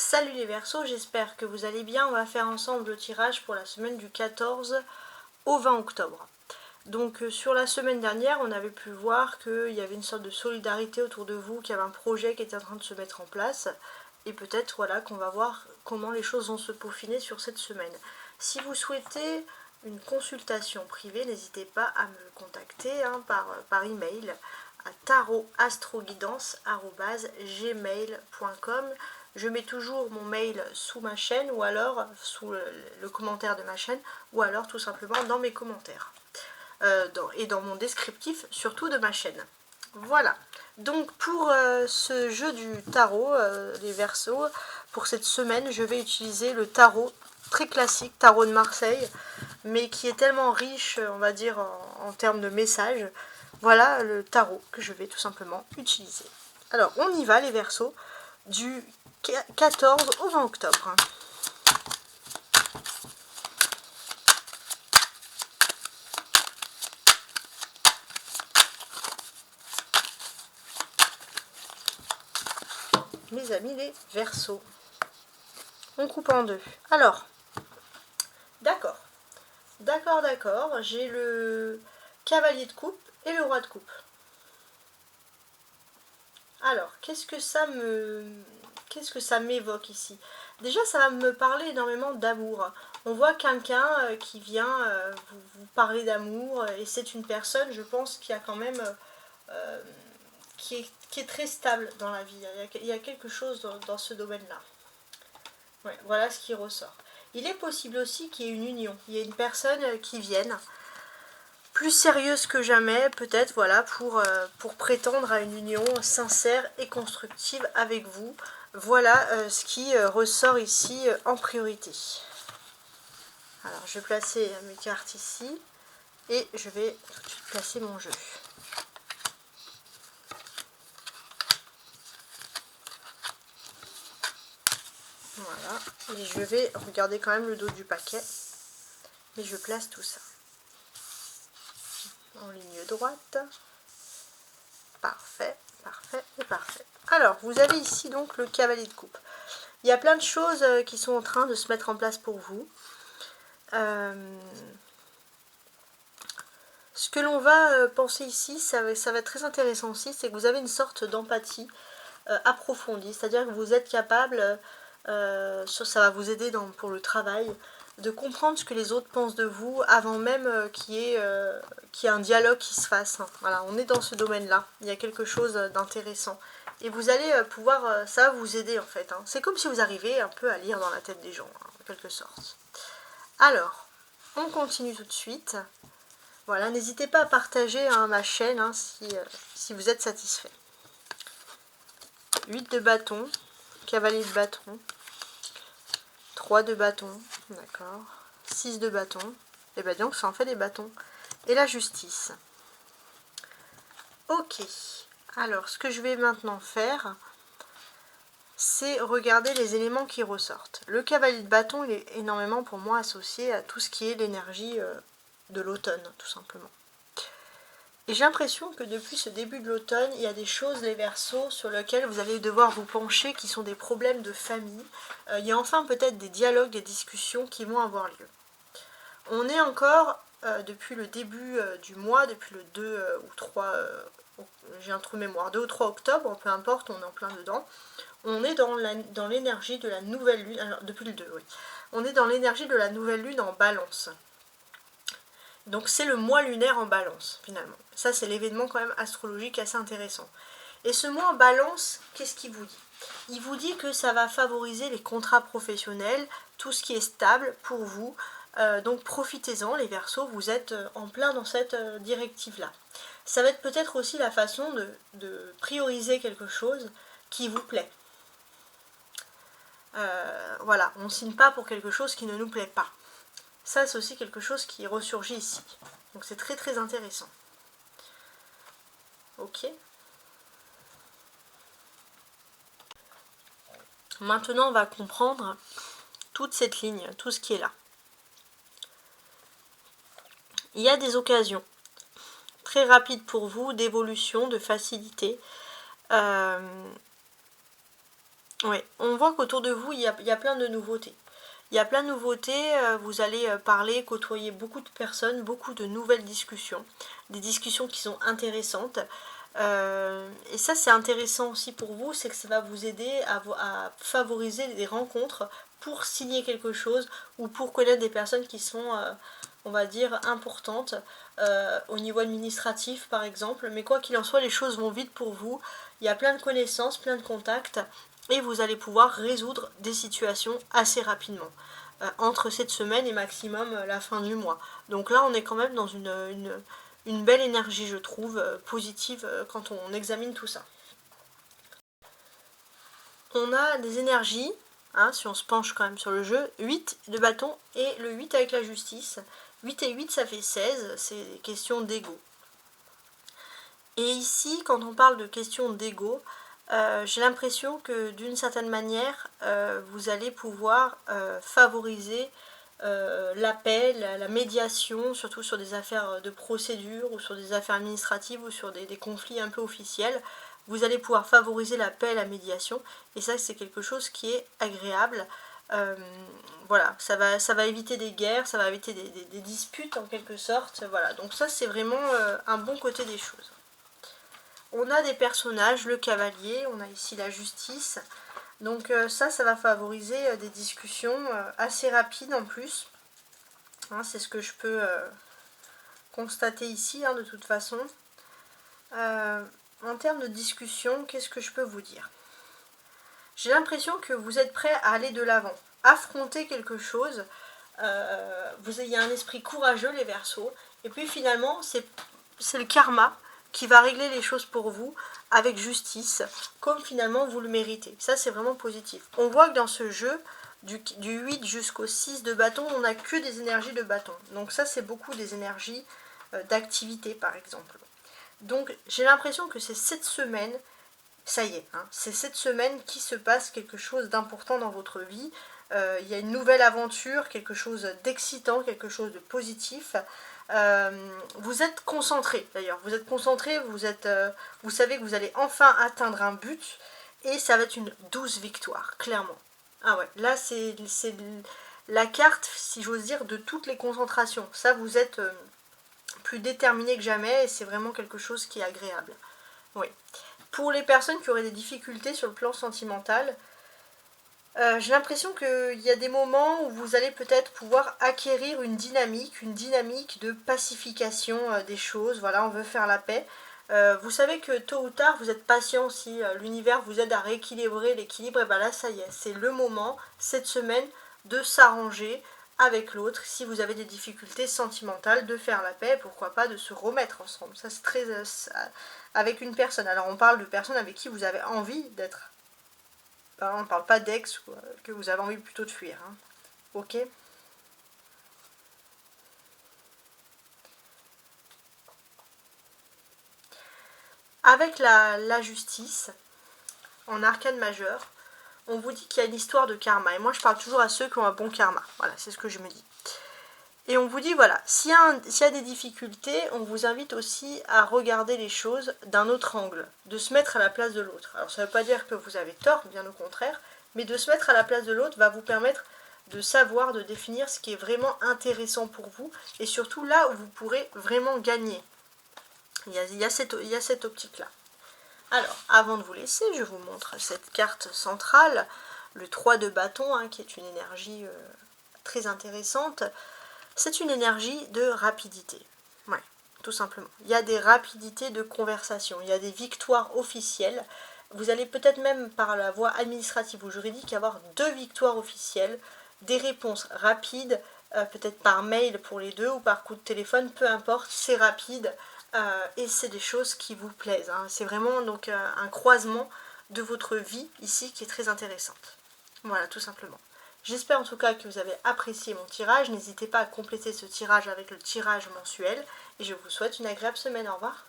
Salut les Verseaux, j'espère que vous allez bien. On va faire ensemble le tirage pour la semaine du 14 au 20 octobre. Donc sur la semaine dernière, on avait pu voir qu'il y avait une sorte de solidarité autour de vous, qu'il y avait un projet qui était en train de se mettre en place. Et peut-être voilà qu'on va voir comment les choses vont se peaufiner sur cette semaine. Si vous souhaitez une consultation privée, n'hésitez pas à me contacter par email à tarotastroguidance@gmail.com. Je mets toujours mon mail sous ma chaîne ou alors sous le commentaire de ma chaîne ou alors tout simplement dans mes commentaires et dans mon descriptif surtout de ma chaîne. Voilà, donc pour ce jeu du tarot, les Verseaux, pour cette semaine, je vais utiliser le tarot très classique, tarot de Marseille, mais qui est tellement riche, on va dire, en termes de messages. Voilà le tarot que je vais tout simplement utiliser. Alors, on y va les Verseaux, du 14 au 20 octobre. Mes amis les Verseaux. On coupe en deux. Alors, d'accord, j'ai le cavalier de coupe et le roi de coupe. Alors, qu'est-ce que ça m'évoque ici? Déjà, ça va me parler énormément d'amour. On voit quelqu'un qui vient vous parler d'amour, et c'est une personne, je pense, qui a quand même qui est très stable dans la vie. Il y a quelque chose dans ce domaine-là. Ouais, voilà ce qui ressort. Il est possible aussi qu'il y ait une union. Il y ait une personne qui vienne, plus sérieuse que jamais, peut-être, voilà, pour prétendre à une union sincère et constructive avec vous. Voilà ce qui ressort ici en priorité. Alors, je vais placer mes cartes ici et je vais tout de suite placer mon jeu. Voilà, et je vais regarder quand même le dos du paquet, et je place tout ça en ligne droite. Parfait, parfait et parfait. Alors, vous avez ici donc le cavalier de coupe. Il y a plein de choses qui sont en train de se mettre en place pour vous. Ce que l'on va penser ici, ça va être très intéressant aussi, c'est que vous avez une sorte d'empathie approfondie, c'est-à-dire que vous êtes capable, ça va vous aider pour le travail, de comprendre ce que les autres pensent de vous avant même qu'il y ait un dialogue qui se fasse. Voilà, on est dans ce domaine-là, il y a quelque chose d'intéressant. Et vous allez pouvoir, ça va vous aider en fait. C'est comme si vous arriviez un peu à lire dans la tête des gens, en quelque sorte. Alors, on continue tout de suite. Voilà, n'hésitez pas à partager ma chaîne si vous êtes satisfait. 8 de bâton, cavalier de bâton, 3 de bâton, d'accord, 6 de bâton, et bien donc ça en fait des bâtons, et la justice. Ok, alors ce que je vais maintenant faire, c'est regarder les éléments qui ressortent. Le cavalier de bâton, il est énormément pour moi associé à tout ce qui est l'énergie de l'automne, tout simplement. Et j'ai l'impression que depuis ce début de l'automne, il y a des choses, les Verseaux, sur lesquelles vous allez devoir vous pencher, qui sont des problèmes de famille. Il y a enfin peut-être des dialogues, des discussions qui vont avoir lieu. On est encore, depuis le début du mois, depuis le 2 ou 3, j'ai un trou de mémoire, 2 ou 3 octobre, peu importe, on est en plein dedans. On est dans l'énergie de la nouvelle lune, alors depuis le 2, oui. On est dans l'énergie de la nouvelle lune en balance. Donc c'est le mois lunaire en balance, finalement. Ça, c'est l'événement quand même astrologique assez intéressant. Et ce mois en balance, qu'est-ce qu'il vous dit? Il vous dit que ça va favoriser les contrats professionnels, tout ce qui est stable pour vous. Donc profitez-en, les Verseaux, vous êtes en plein dans cette directive-là. Ça va être peut-être aussi la façon de prioriser quelque chose qui vous plaît. Voilà, on ne signe pas pour quelque chose qui ne nous plaît pas. Ça, c'est aussi quelque chose qui ressurgit ici. Donc c'est très très intéressant. Ok. Maintenant, on va comprendre toute cette ligne, tout ce qui est là. Il y a des occasions très rapides pour vous d'évolution, de facilité. Oui, on voit qu'autour de vous, il y a plein de nouveautés. Il y a plein de nouveautés, vous allez parler, côtoyer beaucoup de personnes, beaucoup de nouvelles discussions, des discussions qui sont intéressantes. Et ça c'est intéressant aussi pour vous, c'est que ça va vous aider à favoriser des rencontres pour signer quelque chose ou pour connaître des personnes qui sont, on va dire, importantes au niveau administratif par exemple. Mais quoi qu'il en soit, les choses vont vite pour vous. Il y a plein de connaissances, plein de contacts et vous allez pouvoir résoudre des situations assez rapidement. Entre cette semaine et maximum la fin du mois. Donc là, on est quand même dans une belle énergie, je trouve, positive quand on examine tout ça. On a des énergies, hein, si on se penche quand même sur le jeu, 8 de bâton et le 8 avec la justice. 8 et 8, ça fait 16, c'est question d'ego. Et ici, quand on parle de question d'ego, j'ai l'impression que d'une certaine manière, vous allez pouvoir favoriser l'appel, la médiation, surtout sur des affaires de procédure ou sur des affaires administratives ou sur des conflits un peu officiels. Vous allez pouvoir favoriser l'appel, la médiation, et ça c'est quelque chose qui est agréable. Voilà, ça va éviter des guerres, ça va éviter des disputes en quelque sorte. Voilà, donc ça c'est vraiment un bon côté des choses. On a des personnages, le cavalier, on a ici la justice. Donc ça va favoriser des discussions assez rapides en plus. Hein, c'est ce que je peux constater ici, hein, de toute façon. En termes de discussion, qu'est-ce que je peux vous dire? J'ai l'impression que vous êtes prêt à aller de l'avant, affronter quelque chose. Vous ayez un esprit courageux, les Verseaux. Et puis finalement, c'est le karma qui va régler les choses pour vous avec justice, comme finalement vous le méritez. Ça, c'est vraiment positif. On voit que dans ce jeu, du 8 jusqu'au 6 de bâton, on n'a que des énergies de bâton. Donc ça, c'est beaucoup des énergies d'activité, par exemple. Donc j'ai l'impression que c'est cette semaine, ça y est, hein, c'est cette semaine qui se passe quelque chose d'important dans votre vie. Il y a une nouvelle aventure, quelque chose d'excitant, quelque chose de positif. Vous êtes concentré d'ailleurs, vous êtes concentré, vous savez que vous allez enfin atteindre un but et ça va être une douce victoire, clairement. Ah ouais, là c'est la carte, si j'ose dire, de toutes les concentrations. Ça, vous êtes plus déterminé que jamais et c'est vraiment quelque chose qui est agréable. Oui. Pour les personnes qui auraient des difficultés sur le plan sentimental, j'ai l'impression qu'il y a des moments où vous allez peut-être pouvoir acquérir une dynamique de pacification des choses. Voilà, on veut faire la paix. Vous savez que tôt ou tard, vous êtes patient si l'univers vous aide à rééquilibrer l'équilibre. Et bien là, ça y est, c'est le moment, cette semaine, de s'arranger avec l'autre. Si vous avez des difficultés sentimentales, de faire la paix, pourquoi pas de se remettre ensemble. Ça, c'est très... avec une personne. Alors, on parle de personnes avec qui vous avez envie d'être. On ne parle pas d'ex que vous avez envie plutôt de fuir. Hein. Ok. Avec la justice, en arcane majeur, on vous dit qu'il y a une histoire de karma. Et moi, je parle toujours à ceux qui ont un bon karma. Voilà, c'est ce que je me dis. Et on vous dit, voilà, s'il y a des difficultés, on vous invite aussi à regarder les choses d'un autre angle, de se mettre à la place de l'autre. Alors, ça ne veut pas dire que vous avez tort, bien au contraire, mais de se mettre à la place de l'autre va vous permettre de savoir, de définir ce qui est vraiment intéressant pour vous, et surtout là où vous pourrez vraiment gagner. Il y a cette optique-là. Alors, avant de vous laisser, je vous montre cette carte centrale, le 3 de bâton, hein, qui est une énergie très intéressante. C'est une énergie de rapidité. Ouais, tout simplement. Il y a des rapidités de conversation, il y a des victoires officielles. Vous allez peut-être même par la voie administrative ou juridique avoir 2 victoires officielles, des réponses rapides, peut-être par mail pour les deux ou par coup de téléphone, peu importe, c'est rapide et c'est des choses qui vous plaisent. Hein. C'est vraiment donc un croisement de votre vie ici qui est très intéressante. Voilà, tout simplement. J'espère en tout cas que vous avez apprécié mon tirage. N'hésitez pas à compléter ce tirage avec le tirage mensuel. Et je vous souhaite une agréable semaine. Au revoir.